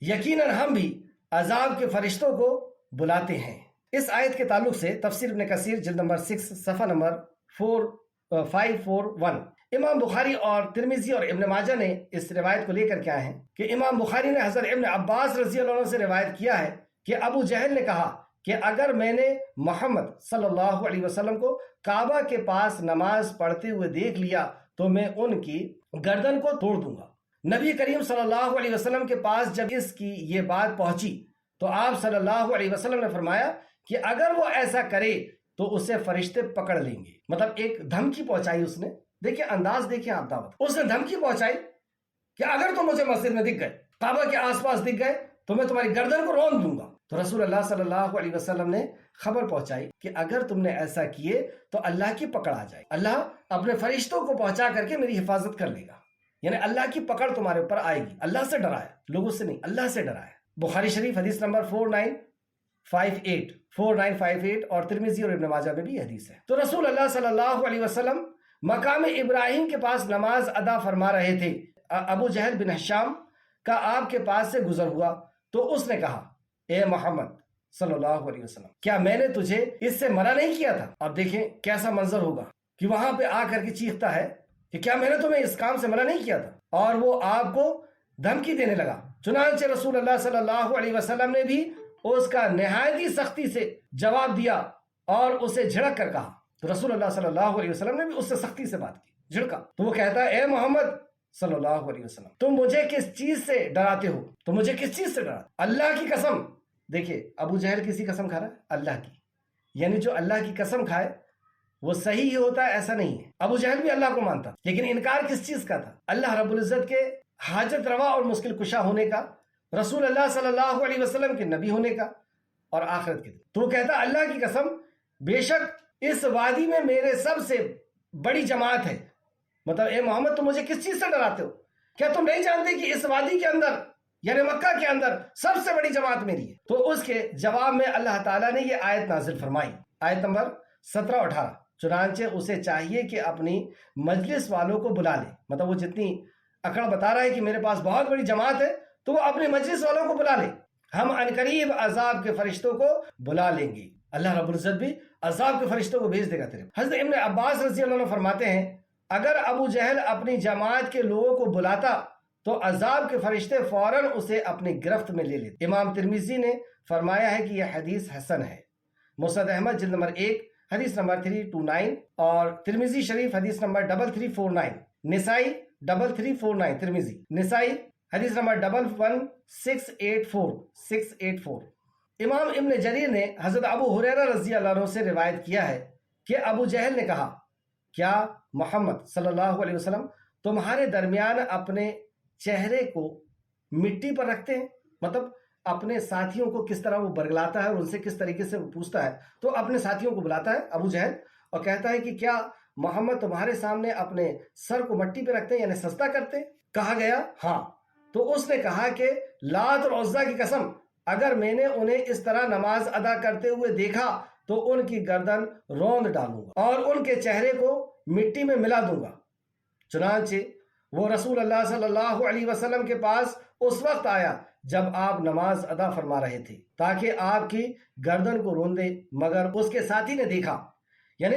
یقیناً ہم بھی عذاب کے فرشتوں کو بلاتے ہیں۔ اس آیت کے تعلق سے تفسیر ابن کثیر جلد نمبر 6 صفحہ نمبر 541، امام بخاری اور ترمذی اور ابن ماجہ نے اس روایت کو لے کر کے آئے ہیں کہ امام بخاری نے حضرت ابن عباس رضی اللہ عنہ سے روایت کیا ہے کہ ابو جہل نے کہا کہ اگر میں نے محمد صلی اللہ علیہ وسلم کو کعبہ کے پاس نماز پڑھتے ہوئے دیکھ لیا تو میں ان کی گردن کو توڑ دوں گا۔ نبی کریم صلی اللہ علیہ وسلم کے پاس جب اس کی یہ بات پہنچی تو آپ صلی اللہ علیہ وسلم نے فرمایا کہ اگر وہ ایسا کرے تو اسے فرشتے پکڑ لیں گے. مطلب ایک دھمکی پہنچائی اس نے. دیکھیں انداز، دیکھیں آپ دعوت. اس نے دھمکی پہنچائی کہ اگر تم مجھے مسجد میں دکھ گئے، کعبہ کے آس پاس دکھ گئے تو میں تمہاری گردن کو رون دوں گا. تو رسول اللہ صلی اللہ علیہ وسلم نے خبر پہنچائی کہ اگر تم نے ایسا کیے تو اللہ کی پکڑ آ جائے. اللہ اپنے فرشتوں کو پہنچا کر کے میری حفاظت کر لے گا. یعنی اللہ کی پکڑ تمہارے اوپر آئے گی. اللہ سے ڈرایا، لوگوں سے نہیں، اللہ سے ڈرایا. بخاری شریف حدیث نمبر 4958 اور ترمذی اور ابن ماجہ میں بھی حدیث ہے. تو رسول اللہ صلی اللہ علیہ وسلم مقام ابراہیم کے پاس نماز ادا فرما رہے تھے. ابو جہل بن ہشام کا آپ کے پاس سے گزر ہوا تو اس نے کہا، اے محمد صلی اللہ علیہ وسلم، کیا میں نے تجھے اس سے منع نہیں کیا تھا؟ اب دیکھیں کیسا منظر ہوگا کہ وہاں پہ آ کر کے چیختا ہے کہ کیا میں نے تمہیں اس کام سے منع نہیں کیا تھا؟ اور وہ آپ کو دھمکی دینے لگا. چنانچہ رسول اللہ صلی اللہ علیہ وسلم نے بھی اس کا نہایت ہی سختی سے جواب دیا اور اسے جھڑک کر کہا. تو رسول اللہ صلی اللہ علیہ وسلم نے بھی اس سے سختی سے بات کی، جھڑکا. تو وہ کہتا ہے، اے محمد صلی اللہ علیہ وسلم، تم مجھے کس چیز سے ڈراتے ہو؟ تم مجھے کس چیز سے ڈراتے؟ اللہ کی قسم. دیکھیے ابو جہل کسی قسم کھا رہا ہے؟ اللہ کی. یعنی جو اللہ کی قسم کھائے وہ صحیح ہی ہوتا ہے ایسا نہیں ہے. ابو جہل بھی اللہ کو مانتا، لیکن انکار کس چیز کا تھا؟ اللہ رب العزت کے حاجت روا اور مشکل کشا ہونے کا، رسول اللہ صلی اللہ علیہ وسلم کے نبی ہونے کا اور آخرت کے دن. تو وہ کہتا اللہ کی قسم، بے شک اس وادی میں میرے سب سے بڑی جماعت ہے. مطلب اے محمد تم مجھے کس چیز سے ڈراتے ہو؟ کیا تم نہیں جانتے کہ اس وادی کے اندر یعنی مکہ کے اندر سب سے بڑی جماعت میری ہے؟ تو اس کے جواب میں اللہ تعالیٰ نے یہ آیت نازل فرمائی، آیت نمبر 17 اور 18. چنانچہ اسے چاہیے کہ اپنی مجلس والوں کو بلا لے. مطلب وہ جتنی اکڑ بتا رہا ہے کہ میرے پاس بہت بڑی جماعت ہے تو وہ اپنی مجلس والوں کو بلا لے. ہم عنقریب عذاب کے فرشتوں کو بلا لیں گے. اللہ رب العزت بھی عذاب کے فرشتوں کو بھیج دے گا تیرے. حضرت ابن عباس رضی اللہ عنہ فرماتے ہیں، اگر ابو جہل اپنی جماعت کے لوگوں کو بلاتا تو عذاب کے فرشتے فوراً اسے اپنی گرفت میں لے لیتے. امام ترمذی نے فرمایا ہے کہ یہ حدیث حسن ہے. مسند احمد جلد نمبر 1 حدیث نمبر 329 اور ترمذی شریف حدیث نمبر 3349، نسائی 3349، ترمذی نسائی حدیث نمبر 11684. امام ابن جریر نے حضرت ابو ہریرہ رضی اللہ عنہ سے روایت کیا ہے کہ ابو جہل نے کہا، کیا محمد صلی اللہ علیہ وسلم تمہارے درمیان اپنے چہرے کو مٹی پر رکھتے ہیں؟ مطلب اپنے ساتھیوں کو کس طرح وہ برگلاتا ہے اور ان سے کس طریقے سے وہ پوچھتا ہے. تو اپنے ساتھیوں کو بلاتا ہے ابو جہل اور کہتا ہے کہ کیا محمد تمہارے سامنے اپنے سر کو مٹی پہ رکھتے ہیں یعنی سجدہ کرتے ہیں؟ کہا گیا ہاں. تو اس نے کہا کہ لات اور عزا کی قسم، اگر میں نے انہیں اس طرح نماز ادا کرتے ہوئے دیکھا تو ان کی گردن روند ڈالوں گا اور ان کے چہرے کو مٹی میں ملا دوں گا. چنانچہ وہ رسول اللہ صلی اللہ علیہ وسلم کے پاس اس وقت آیا جب آپ نماز ادا فرما رہے تھے تاکہ آپ کی گردن کو روندے، مگر اس کے ساتھی نے دیکھا، یعنی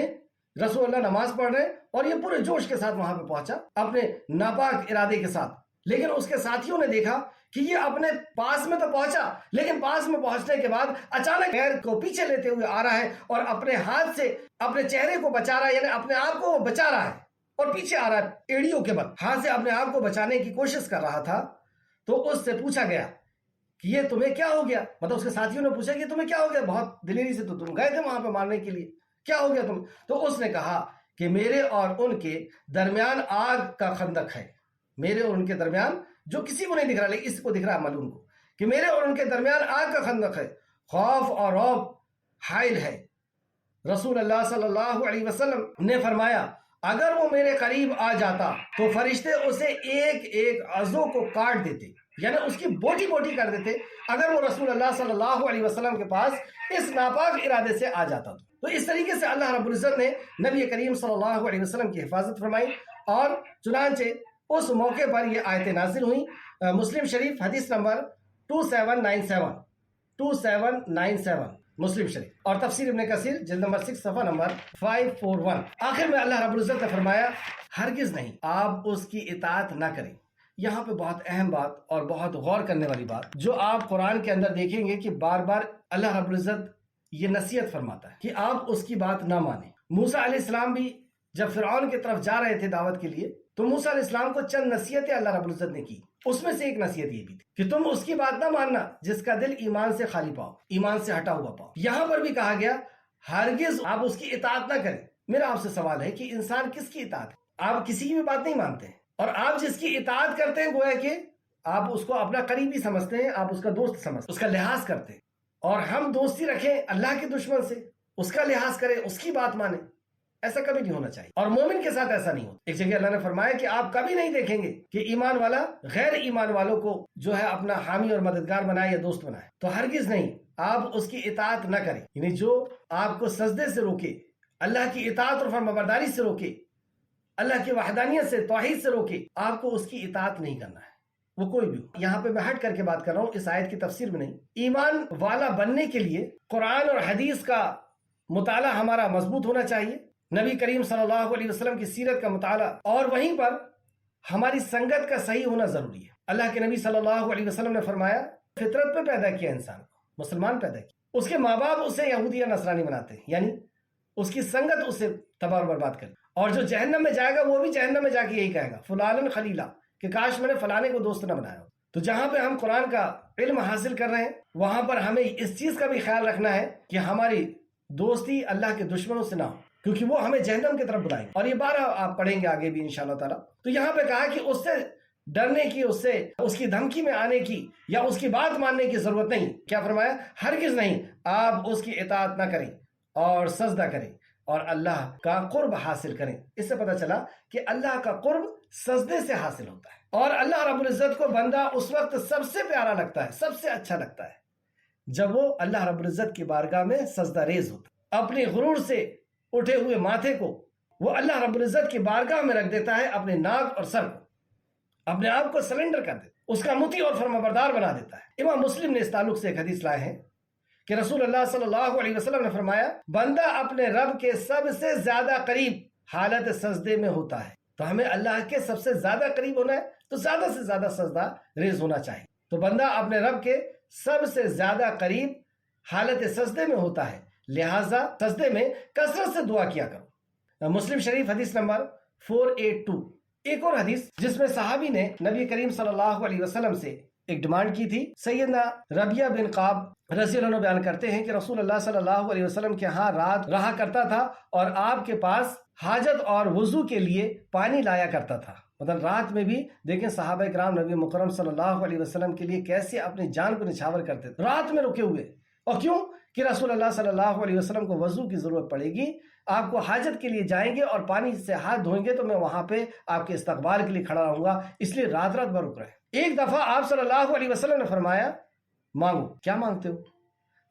رسول اللہ نماز پڑھ رہے اور یہ پورے جوش کے ساتھ وہاں پہ پہنچا اپنے ناپاک ارادے کے ساتھ، لیکن اس کے ساتھیوں نے دیکھا کہ یہ اپنے پاس میں تو پہنچا لیکن پاس میں پہنچنے کے بعد اچانک پیر کو پیچھے لیتے ہوئے آ رہا ہے اور اپنے ہاتھ سے اپنے چہرے کو بچا رہا ہے، یعنی اپنے آپ کو وہ بچا رہا ہے اور پیچھے آ رہا ہے ایڑیوں کے بل، ہاتھ سے اپنے آپ کو بچانے کی کوشش کر رہا تھا. تو اس سے پوچھا گیا کہ یہ تمہیں کیا ہو گیا؟ مطلب اس کے ساتھیوں نے پوچھا کہ تمہیں کیا ہو گیا؟ بہت دلیری سے تو تم گئے تھے وہاں پہ مارنے کے لیے، کیا ہو گیا تم؟ تو اس نے کہا کہ میرے اور ان کے درمیان آگ کا خندق ہے. میرے اور ان کے درمیان، جو کسی کو نہیں دکھ رہا لیکن اس کو دکھ رہا ہے معلوم کو، کہ میرے اور ان کے درمیان آگ کا خندق ہے، خوف اور رعب حائل ہے. رسول اللہ صلی اللہ علیہ وسلم نے فرمایا اگر وہ میرے قریب آ جاتا تو فرشتے اسے ایک ایک عضو کو کاٹ دیتے، یعنی اس کی بوٹی بوٹی کر دیتے اگر وہ رسول اللہ صلی اللہ علیہ وسلم کے پاس اس ناپاک ارادے سے آ جاتا. تو اس طریقے سے اللہ رب العزت نے نبی کریم صلی اللہ علیہ وسلم کی حفاظت فرمائی اور چنانچہ اس موقع پر یہ آیتیں نازل ہوئیں. مسلم شریف حدیث نمبر 2797 مسلم شریف اور تفسیر ابن کثیر جلد نمبر 6 صفحہ نمبر 541. آخر میں اللہ رب العزت نے فرمایا ہرگز نہیں آپ اس کی اطاعت نہ کریں. یہاں پہ بہت اہم بات اور بہت غور کرنے والی بات جو آپ قرآن کے اندر دیکھیں گے کہ بار بار اللہ رب العزت یہ نصیحت فرماتا ہے کہ آپ اس کی بات نہ مانیں. موسیٰ علیہ السلام بھی جب فرعون کی طرف جا رہے تھے دعوت کے لیے تو موسیٰ علیہ السلام کو چند نصیحتیں اللہ رب العزت نے کی، اس میں سے ایک نصیحت یہ بھی تھی کہ تم اس کی بات نہ ماننا جس کا دل ایمان سے خالی پاؤ، ایمان سے ہٹا ہوا پاؤ۔ یہاں پر بھی کہا گیا ہرگز آپ اس کی اطاعت نہ کریں۔ میرا آپ سے سوال ہے کہ انسان کس کی اطاعت ہے؟ آپ کسی کی بھی بات نہیں مانتے ہیں، اور آپ جس کی اطاعت کرتے ہیں گویا کہ آپ اس کو اپنا قریبی سمجھتے ہیں، آپ اس کا دوست سمجھتے ہیں، اس کا لحاظ کرتے ہیں۔ اور ہم دوستی رکھیں اللہ کے دشمن سے، اس کا لحاظ کریں، اس کی بات مانیں، ایسا کبھی نہیں ہونا چاہیے۔ اور مومن کے ساتھ ایسا نہیں ہوتا۔ ایک جگہ اللہ نے فرمایا کہ آپ کبھی نہیں دیکھیں گے کہ ایمان والا غیر ایمان والوں کو جو ہے اپنا حامی اور مددگار بنائے یا دوست بنائے، تو ہرگز نہیں آپ اس کی اطاعت نہ کریں۔ یعنی جو آپ کو سجدے سے روکے، اللہ کی اطاعت اور فرمانبرداری سے روکے، اللہ کی وحدانیت سے، توحید سے روکے، آپ کو اس کی اطاعت نہیں کرنا ہے، وہ کوئی بھی ہو۔ یہاں پہ میں ہٹ کر کے بات کر رہا ہوں، اس آیت کی تفسیر میں نہیں۔ ایمان والا بننے کے لیے قرآن اور حدیث کا مطالعہ ہمارا مضبوط ہونا چاہیے، نبی کریم صلی اللہ علیہ وسلم کی سیرت کا مطالعہ، اور وہیں پر ہماری سنگت کا صحیح ہونا ضروری ہے۔ اللہ کے نبی صلی اللہ علیہ وسلم نے فرمایا فطرت پہ پیدا کیا انسان کو، مسلمان پیدا کیا، اس کے ماں باپ اسے یہودی یا نصرانی بناتے ہیں، یعنی اس کی سنگت اسے تباہ و برباد کرے، اور جو جہنم میں جائے گا وہ بھی جہنم میں جا کے یہی کہے گا فلان خلیلا، کہ کاش میں نے فلانے کو دوست نہ بنایا ہو۔ تو جہاں پہ ہم قرآن کا علم حاصل کر رہے ہیں وہاں پر ہمیں اس چیز کا بھی خیال رکھنا ہے کہ ہماری دوستی اللہ کے دشمنوں سے نہ ہو، کیونکہ وہ ہمیں جہنم کی طرف بلائیں گے، اور یہ بارہ آپ پڑھیں گے آگے بھی انشاءاللہ تعالیٰ۔ تو یہاں پہ کہا کہ اس سے ڈرنے کی، اس کی دھمکی میں آنے کی یا اس کی بات ماننے کی ضرورت نہیں۔ کیا فرمایا؟ ہرگز نہیں آپ اس کی اطاعت نہ کریں اور سجدہ کریں اور اللہ کا قرب حاصل کریں۔ اس سے پتہ چلا کہ اللہ کا قرب سجدے سے حاصل ہوتا ہے، اور اللہ رب العزت کو بندہ اس وقت سب سے پیارا لگتا ہے، سب سے اچھا لگتا ہے جب وہ اللہ رب العزت کی بارگاہ میں سجدہ ریز ہوتا ہے، اپنے غرور سے اٹھے ہوئے ماتھے کو وہ اللہ رب العزت کی بارگاہ میں رکھ دیتا ہے، اپنے ناک اور سر کو، اپنے آپ کو سرنڈر کر دیتا ہے، اس کا مطیع اور فرمانبردار بنا دیتا ہے۔ امام مسلم نے اس تعلق سے ایک حدیث لائے ہیں کہ رسول اللہ صلی اللہ علیہ وسلم نے فرمایا بندہ اپنے رب کے سب سے زیادہ قریب حالت سجدے میں ہوتا ہے۔ تو ہمیں اللہ کے سب سے زیادہ قریب ہونا ہے تو زیادہ سے زیادہ سجدہ ریز ہونا چاہیے۔ تو بندہ اپنے رب کے سب سے زیادہ قریب حالت سجدے میں ہوتا ہے، لہٰذا سجدے میں کثرت سے دعا کیا کرو۔ مسلم شریف حدیث نمبر 482۔ ایک اور حدیث جس میں صحابی نے نبی کریم صلی اللہ علیہ وسلم سے ایک ڈیمانڈ کی تھی، سیدنا ربیہ بن قعب رضی اللہ عنہ بیان کرتے ہیں کہ رسول اللہ صلی اللہ علیہ وسلم کے ہاں رات رہا کرتا تھا اور آپ کے پاس حاجت اور وضو کے لیے پانی لایا کرتا تھا۔ مطلب رات میں بھی دیکھیں صحابہ کرام نبی مکرم صلی اللہ علیہ وسلم کے لیے کیسے اپنی جان کو نچھاور کرتے تھے، رات میں رکے ہوئے۔ اور کیوں؟ کہ رسول اللہ صلی اللہ علیہ وسلم کو وضو کی ضرورت پڑے گی، آپ کو حاجت کے لیے جائیں گے اور پانی سے ہاتھ دھوئیں گے تو میں وہاں پہ آپ کے استقبال کے لیے کھڑا رہوں گا، اس لیے رات رات بھر رک رہے ہیں۔ ایک دفعہ آپ صلی اللہ علیہ وسلم نے فرمایا مانگو، کیا مانگتے ہو؟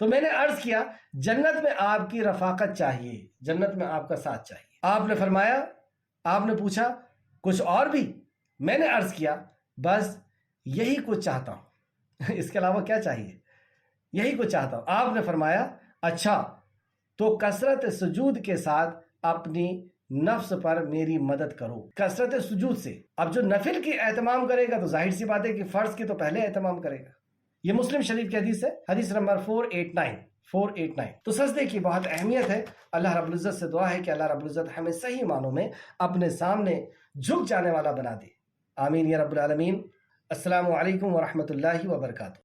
تو میں نے عرض کیا جنت میں آپ کی رفاقت چاہیے، جنت میں آپ کا ساتھ چاہیے۔ آپ نے فرمایا، آپ نے پوچھا کچھ اور بھی؟ میں نے عرض کیا بس یہی کچھ چاہتا ہوں، اس کے علاوہ کیا چاہیے؟ یہی کچھ چاہتا ہوں۔ آپ نے فرمایا اچھا تو کثرت سجود کے ساتھ اپنی نفس پر میری مدد کرو، کثرت سجود سے۔ اب جو نفل کی اہتمام کرے گا تو ظاہر سی بات ہے کہ فرض کی تو پہلے اہتمام کرے گا۔ یہ مسلم شریف کی حدیث ہے، حدیث نمبر 489۔ تو سجدے کی بہت اہمیت ہے۔ اللہ رب العزت سے دعا ہے کہ اللہ رب العزت ہمیں صحیح معنوں میں اپنے سامنے جھک جانے والا بنا دے، آمین یا رب العالمین۔ السلام علیکم ورحمۃ اللہ وبرکاتہ۔